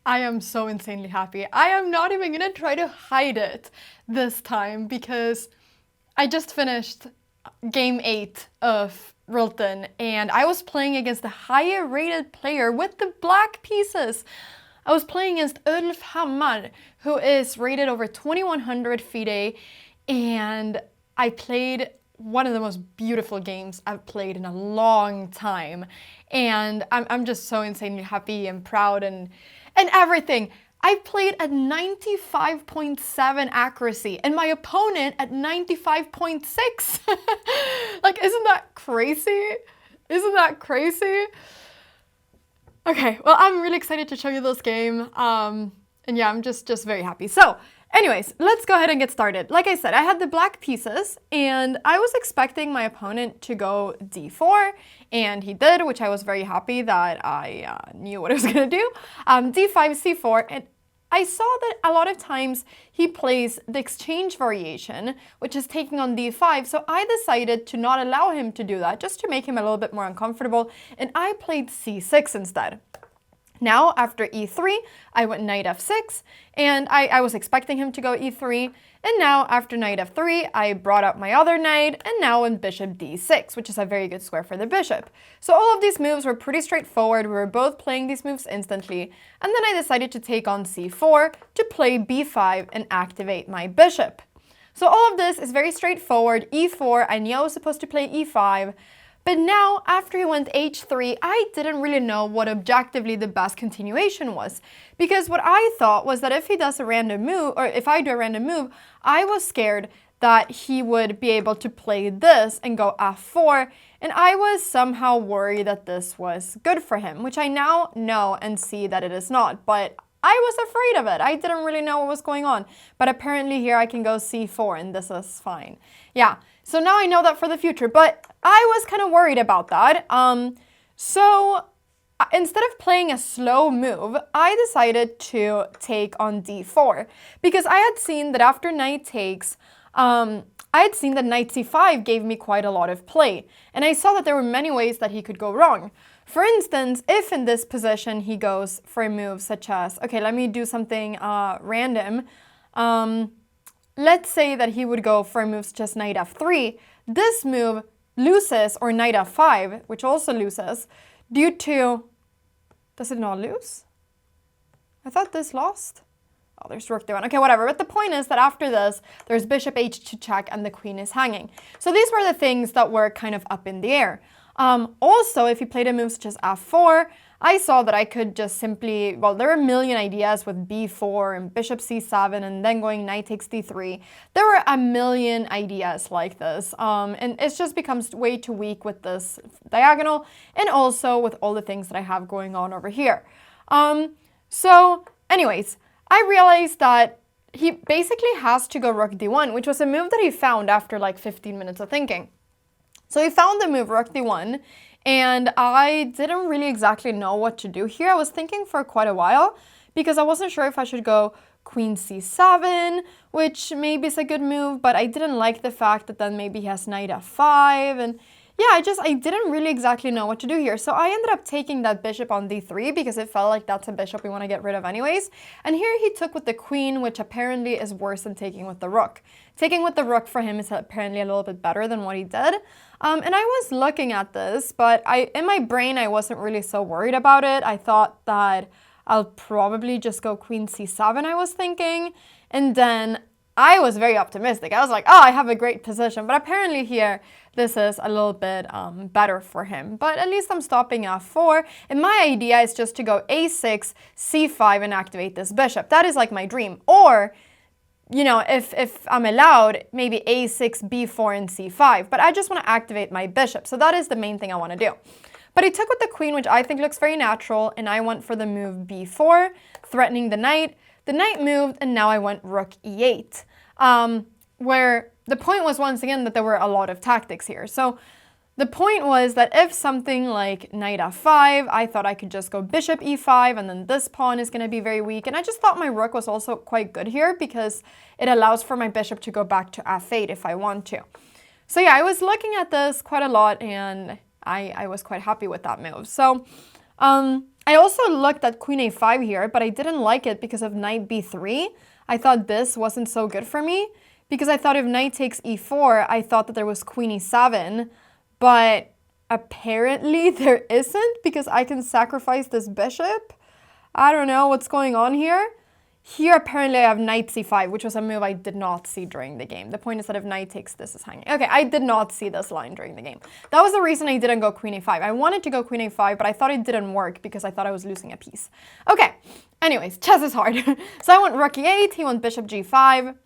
I am so insanely happy. I am not even gonna try to hide it this time because I just finished game 8 of Rilton and I was playing against the higher rated player with the black pieces. I was playing against Ulf Hammar, who is rated over 2100 FIDE, and I played one of the most beautiful games I've played in a long time. And I'm just so insanely happy and proud and everything. I played at 95.7 accuracy and my opponent at 95.6. Like, isn't that crazy? Isn't that crazy? Okay, well, I'm really excited to show you this game. And yeah, I'm just very happy. So, anyways, let's go ahead and get started. Like I said, I had the black pieces and I was expecting my opponent to go d4 and he did, which I was very happy that I knew what I was gonna do. D5, c4, and I saw that a lot of times he plays the exchange variation, which is taking on d5, so I decided to not allow him to do that, just to make him a little bit more uncomfortable, and I played c6 instead. Now, after e3, I went knight f6, and I was expecting him to go e3, and now after knight f3, I brought up my other knight, and now went bishop d6, which is a very good square for the bishop. So all of these moves were pretty straightforward, we were both playing these moves instantly, and then I decided to take on c4 to play b5 and activate my bishop. So all of this is very straightforward. e4, I knew I was supposed to play e5, but now, after he went h3, I didn't really know what objectively the best continuation was. Because what I thought was that if he does a random move, or if I do a random move, I was scared that he would be able to play this and go f4, and I was somehow worried that this was good for him, which I now know and see that it is not, but I was afraid of it. I didn't really know what was going on, but apparently here I can go c4 and this is fine. Yeah, so now I know that for the future, but I was kind of worried about that. So instead of playing a slow move, I decided to take on d4 because I had seen that after knight takes, I had seen that knight c5 gave me quite a lot of play, and I saw that there were many ways that he could go wrong. For instance, if in this position he goes for a move such as, okay, let me do something random. Let's say that he would go for a move such as knight f3. This move loses, or knight f5, which also loses, due to... Does it not lose? I thought this lost. Oh, there's rook d1. Okay, whatever. But the point is that after this, there's bishop h2 check and the queen is hanging. So these were the things that were kind of up in the air. Also, if he played a move such as f4, I saw that I could just simply, well, there were a million ideas with b4 and bishop c7 and then going knight takes d3. There were a million ideas like this, and it just becomes way too weak with this diagonal and also with all the things that I have going on over here. So anyways, I realized that he basically has to go rook d1, which was a move that he found after like 15 minutes of thinking. So he found the move rook d1, and I didn't really exactly know what to do here. I was thinking for quite a while because I wasn't sure if I should go queen c7, which maybe is a good move, but I didn't like the fact that then maybe he has knight f5, and yeah, I didn't really exactly know what to do here. So I ended up taking that bishop on d3 because it felt like that's a bishop we want to get rid of anyways. And here he took with the queen, which apparently is worse than taking with the rook. Taking with the rook for him is apparently a little bit better than what he did. And I was looking at this, but in my brain, I wasn't really so worried about it. I thought that I'll probably just go queen c7, I was thinking. And then I was very optimistic. I was like, oh, I have a great position. But apparently here, this is a little bit better for him. But at least I'm stopping f4. And my idea is just to go a6, c5, and activate this bishop. That is like my dream. Or, you know, if I'm allowed, maybe a6, b4, and c5. But I just want to activate my bishop. So that is the main thing I want to do. But he took with the queen, which I think looks very natural. And I went for the move b4, threatening the knight. The knight moved, and now I went rook e8, where the point was once again that there were a lot of tactics here. So the point was that if something like knight f5, I thought I could just go bishop e5, and then this pawn is going to be very weak. And I just thought my rook was also quite good here because it allows for my bishop to go back to f8 if I want to. So yeah, I was looking at this quite a lot, and I was quite happy with that move. So I also looked at queen a5 here, but I didn't like it because of knight b3. I thought this wasn't so good for me because I thought if knight takes e4, I thought that there was queen e7, but apparently there isn't because I can sacrifice this bishop. I don't know what's going on here. Here, apparently, I have knight c5, which was a move I did not see during the game. The point is that if knight takes, this is hanging. Okay, I did not see this line during the game. That was the reason I didn't go queen a5. I wanted to go queen a5, but I thought it didn't work because I thought I was losing a piece. Okay, anyways, chess is hard. So I went rook e8, he went bishop g5.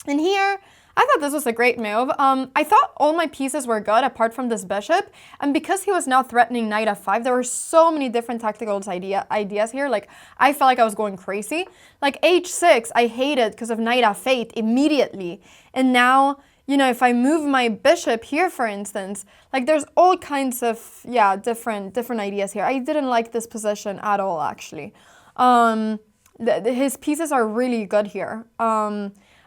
And here, I thought this was a great move. I thought all my pieces were good apart from this bishop. And because he was now threatening knight f5, there were so many different tactical ideas here. Like, I felt like I was going crazy. Like, h6, I hated because of knight f8 immediately. And now, you know, if I move my bishop here, for instance, like there's all kinds of, yeah, different ideas here. I didn't like this position at all, actually. His pieces are really good here.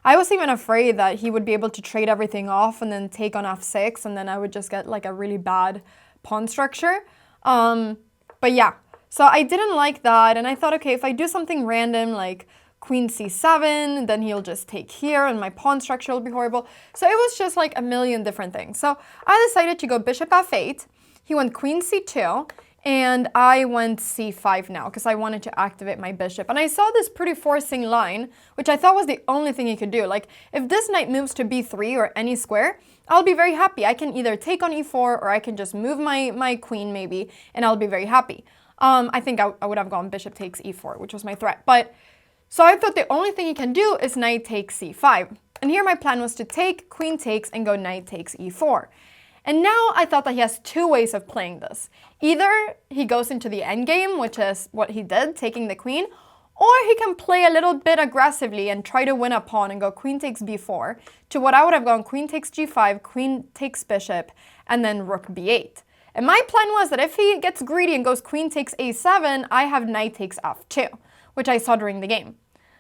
I was even afraid that he would be able to trade everything off and then take on f6, and then I would just get like a really bad pawn structure. But yeah, so I didn't like that, and I thought, okay, if I do something random like queen c7, then he'll just take here and my pawn structure will be horrible. So it was just like a million different things. So I decided to go bishop f8. He went queen c2. And I went c5 now because I wanted to activate my bishop. And I saw this pretty forcing line, which I thought was the only thing he could do. Like, if this knight moves to b3 or any square, I'll be very happy. I can either take on e4 or I can just move my queen maybe, and I'll be very happy. I think I would have gone bishop takes e4, which was my threat. But so I thought the only thing he can do is knight takes c5. And here my plan was to take, queen takes, and go knight takes e4. And now I thought that he has two ways of playing this. Either he goes into the endgame, which is what he did, taking the queen, or he can play a little bit aggressively and try to win a pawn and go queen takes b4, to what I would have gone queen takes g5, queen takes bishop, and then rook b8. And my plan was that if he gets greedy and goes queen takes a7, I have knight takes f2, which I saw during the game.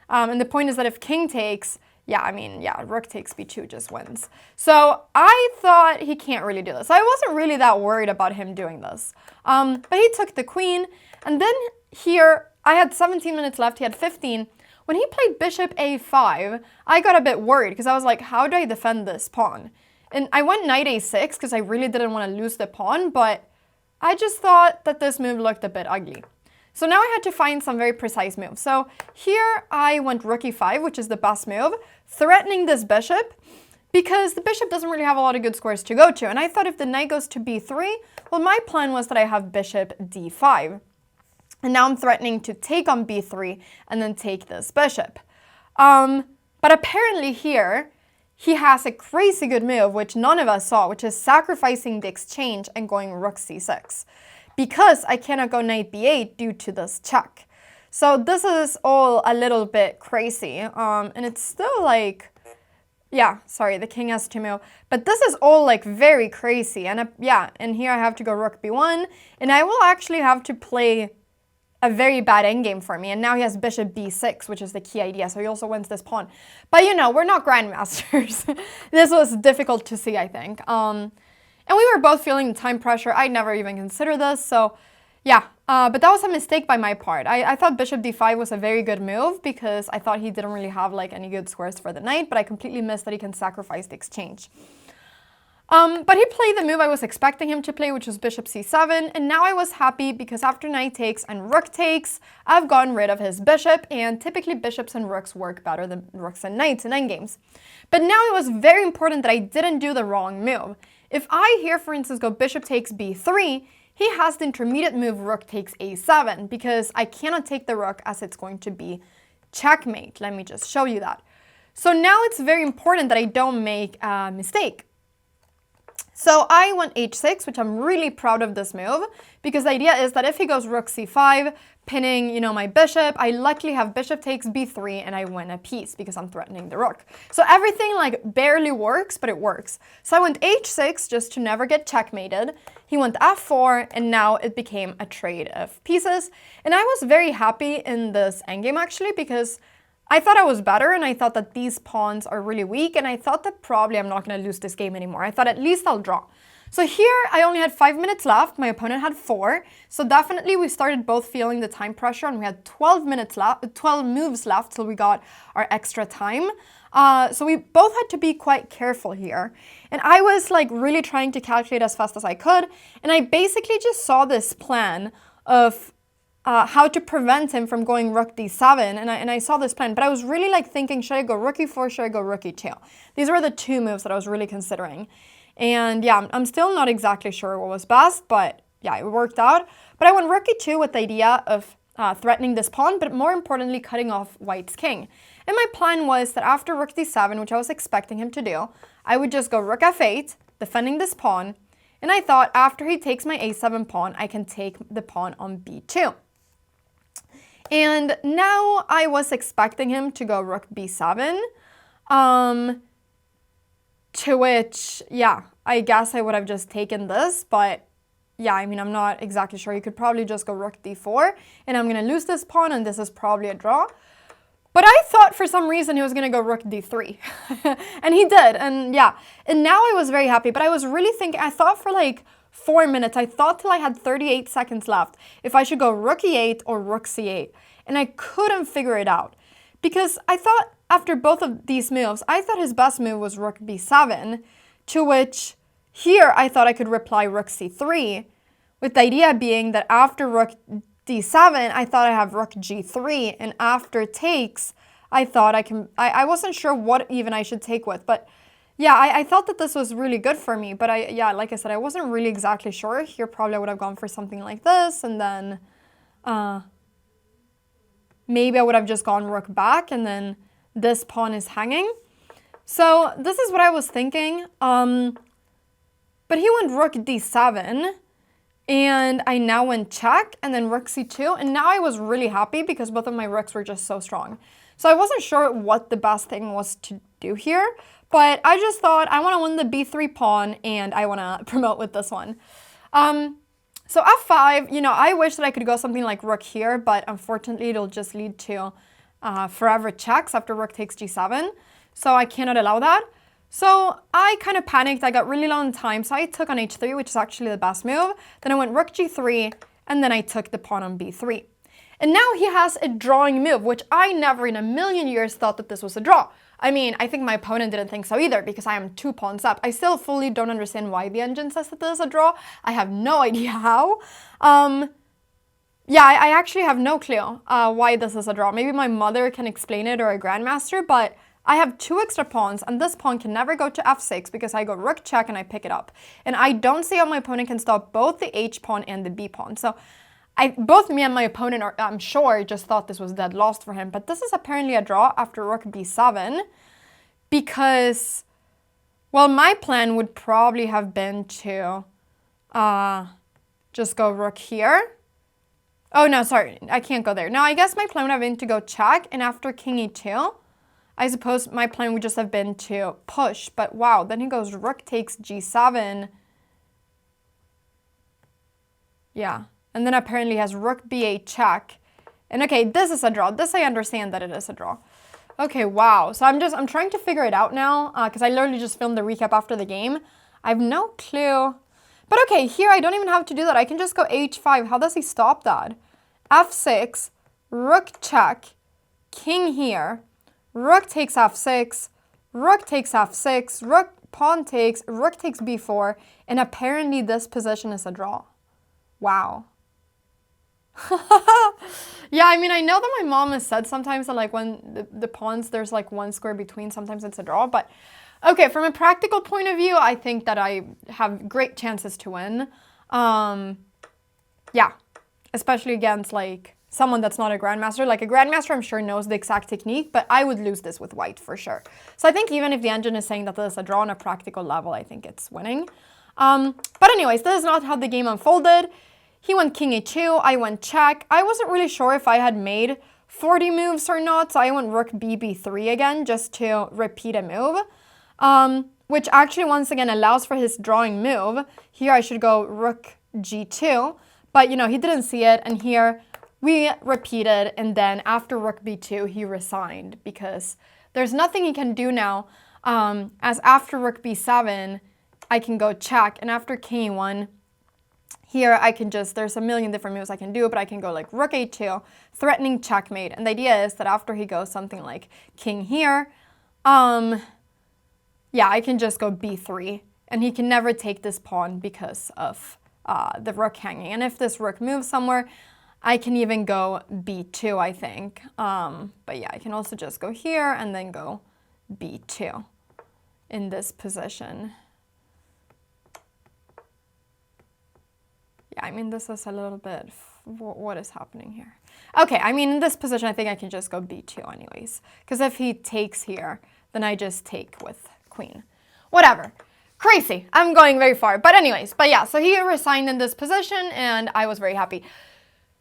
And the point is that if king takes, rook takes b2 just wins. So I thought he can't really do this. I wasn't really that worried about him doing this. But he took the queen, and then here I had 17 minutes left, he had 15. When he played bishop a5, I got a bit worried because I was like, how do I defend this pawn? And I went knight a6 because I really didn't want to lose the pawn, but I just thought that this move looked a bit ugly. So now I had to find some very precise moves. So here I went rook e5, which is the best move, threatening this bishop because the bishop doesn't really have a lot of good squares to go to. And I thought if the knight goes to b3, well, my plan was that I have bishop d5. And now I'm threatening to take on b3 and then take this bishop. But apparently here, he has a crazy good move, which none of us saw, which is sacrificing the exchange and going rook c6. Because I cannot go knight b8 due to this check. So this is all a little bit crazy. And it's still like, the king has to move. But this is all like very crazy. And and here I have to go rook b1. And I will actually have to play a very bad endgame for me. And now he has bishop b6, which is the key idea. So he also wins this pawn. But you know, we're not grandmasters. This was difficult to see, I think. And we were both feeling time pressure. I never even considered this, so yeah. But that was a mistake by my part. I thought bishop d5 was a very good move because I thought he didn't really have like any good squares for the knight, but I completely missed that he can sacrifice the exchange. But he played the move I was expecting him to play, which was bishop c7, and now I was happy because after knight takes and rook takes, I've gotten rid of his bishop, and typically bishops and rooks work better than rooks and knights in endgames. But now it was very important that I didn't do the wrong move. If I here, for instance, go bishop takes b3, he has the intermediate move rook takes a7 because I cannot take the rook as it's going to be checkmate. Let me just show you that. So now it's very important that I don't make a mistake. So I went h6, which I'm really proud of this move, because the idea is that if he goes rook c5, pinning, you know, my bishop, I luckily have bishop takes b3 and I win a piece because I'm threatening the rook. So everything like barely works, but it works. So I went h6 just to never get checkmated. He went f4, and now it became a trade of pieces. And I was very happy in this endgame actually because I thought I was better, and I thought that these pawns are really weak, and I thought that probably I'm not going to lose this game anymore. I thought at least I'll draw. So here I only had 5 minutes left. My opponent had 4. So definitely we started both feeling the time pressure, and we had 12 minutes left, 12 moves left till we got our extra time. So we both had to be quite careful here. And I was like really trying to calculate as fast as I could. And I basically just saw this plan of how to prevent him from going rook d7, and I saw this plan, but I was really like thinking, should I go rook e4, should I go rook e2? These were the 2 moves that I was really considering. And yeah, I'm still not exactly sure what was best, but yeah, it worked out. But I went rook e2 with the idea of threatening this pawn, but more importantly, cutting off white's king. And my plan was that after rook d7, which I was expecting him to do, I would just go rook f8, defending this pawn. And I thought after he takes my a7 pawn, I can take the pawn on b2. And now I was expecting him to go rook b7, to which, yeah, I guess I would have just taken this, but yeah, I mean, I'm not exactly sure. You could probably just go rook d4, and I'm going to lose this pawn, and this is probably a draw. But I thought for some reason he was going to go rook d3, and he did, and yeah. And now I was very happy, but I was really thinking, I thought for like 4 minutes, I thought till I had 38 seconds left, if I should go rook e8 or rook c8, and I couldn't figure it out. Because I thought after both of these moves, I thought his best move was rook b7, to which here I thought I could reply rook c3, with the idea being that after rook d7, I thought I have rook g3, and after takes, I thought I wasn't sure what even I should take with, but yeah, I thought that this was really good for me, but like I said, I wasn't really exactly sure. Here probably I would have gone for something like this, and then maybe I would have just gone rook back, and then this pawn is hanging. So this is what I was thinking. But he went rook d7, and I now went check, and then rook c2, and now I was really happy because both of my rooks were just so strong. So I wasn't sure what the best thing was to do here, but I just thought I want to win the b3 pawn, and I want to promote with this one. So f5, I wish that I could go something like rook here, but unfortunately it'll just lead to forever checks after rook takes g7. So I cannot allow that. So I kind of panicked. I got really low on time, so I took on h3, which is actually the best move. Then I went rook g3, and then I took the pawn on b3. And now he has a drawing move, which I never in a million years thought that this was a draw. I mean, I think my opponent didn't think so either, because I am 2 pawns up. I still fully don't understand why the engine says that this is a draw. I have no idea how. Yeah, I actually have no clue why this is a draw. Maybe my mother can explain it, or a grandmaster, but I have 2 extra pawns, and this pawn can never go to f6 because I go rook check and I pick it up. And I don't see how my opponent can stop both the h pawn and the b pawn. So both me and my opponent, I'm sure, just thought this was dead lost for him. But this is apparently a draw after rook b7 because, well, my plan would probably have been to just go rook here. Oh, no, sorry, I can't go there. No, I guess my plan would have been to go check, and after king e2, I suppose my plan would just have been to push, but wow, then he goes rook takes g7. Yeah, and then apparently he has rook b8 check. And okay, this is a draw. This I understand that it is a draw. Okay, wow. So I'm trying to figure it out now because I literally just filmed the recap after the game. I have no clue. But okay, here I don't even have to do that. I can just go h5. How does he stop that? f6, rook check, king here. Rook takes f6, rook takes f6, rook pawn takes, rook takes b4, and apparently this position is a draw. Wow. Yeah, I mean, I know that my mom has said sometimes that like when the pawns, there's like 1 square between, sometimes it's a draw, but okay, from a practical point of view, I think that I have great chances to win. Yeah, especially against like someone that's not a grandmaster. Like a grandmaster, I'm sure knows the exact technique, but I would lose this with white for sure. So I think even if the engine is saying that this is a draw on a practical level, I think it's winning. But anyways, this is not how the game unfolded. He went king e2, I went check. I wasn't really sure if I had made 40 moves or not, so I went rook b3 again just to repeat a move, which actually once again allows for his drawing move. Here I should go rook g2, but he didn't see it, and here we repeated, and then after rook b2, he resigned because there's nothing he can do now, as after rook b7, I can go check, and after K1, here I can just, there's a million different moves I can do, but I can go like rook a2, threatening checkmate. And the idea is that after he goes something like king here, yeah, I can just go b3. And he can never take this pawn because of the rook hanging. And if this rook moves somewhere, I can even go b2, I think. But yeah, I can also just go here and then go b2 in this position. Yeah, I mean, this is a little bit, what is happening here? Okay, I mean, in this position, I think I can just go b2 anyways. Because if he takes here, then I just take with queen. Whatever. Crazy. I'm going very far. But anyways, but yeah, so he resigned in this position, and I was very happy.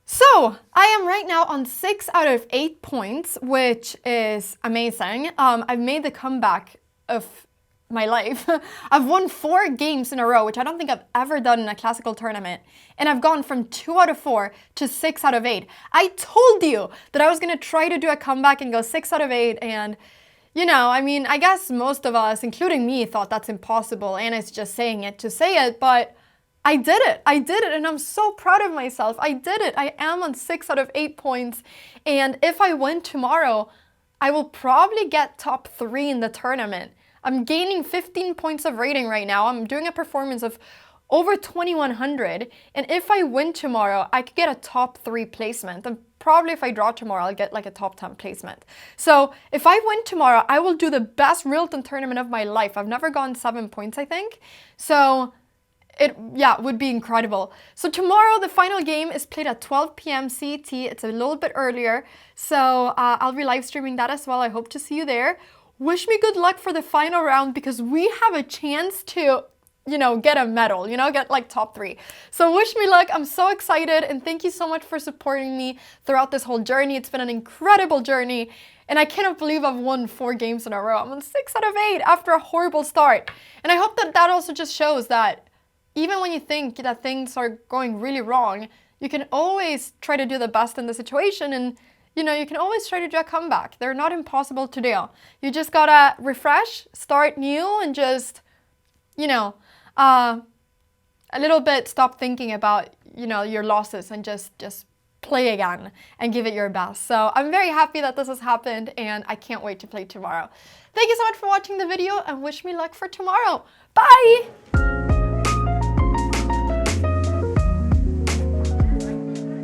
So, I am right now on 6 out of 8 points, which is amazing. I've made the comeback of my life. I've won 4 games in a row, which I don't think I've ever done in a classical tournament. And I've gone from 2 out of 4 to 6 out of 8. I told you that I was going to try to do a comeback and go 6 out of 8. And, you know, I mean, I guess most of us, including me, thought that's impossible. And it's just saying it to say it. But I did it. I did it. And I'm so proud of myself. I did it. I am on 6 out of 8 points. And if I win tomorrow, I will probably get top 3 in the tournament. I'm gaining 15 points of rating right now. I'm doing a performance of over 2100. And if I win tomorrow, I could get a top 3 placement. And probably if I draw tomorrow, I'll get like a top 10 placement. So if I win tomorrow, I will do the best Rilton tournament of my life. I've never gone 7 points, I think. So it would be incredible. So tomorrow, the final game is played at 12 p.m. CET. It's a little bit earlier. So I'll be live streaming that as well. I hope to see you there. Wish me good luck for the final round because we have a chance to, you know, get a medal, you know, get like top 3. So wish me luck. I'm so excited and thank you so much for supporting me throughout this whole journey. It's been an incredible journey and I cannot believe I've won 4 games in a row. I'm on 6 out of 8 after a horrible start. And I hope that that also just shows that even when you think that things are going really wrong, you can always try to do the best in the situation and you know, you can always try to do a comeback. They're not impossible to do. You just gotta refresh, start new, and just, you know, a little bit stop thinking about, you know, your losses and just play again and give it your best. So I'm very happy that this has happened and I can't wait to play tomorrow. Thank you so much for watching the video and wish me luck for tomorrow. Bye!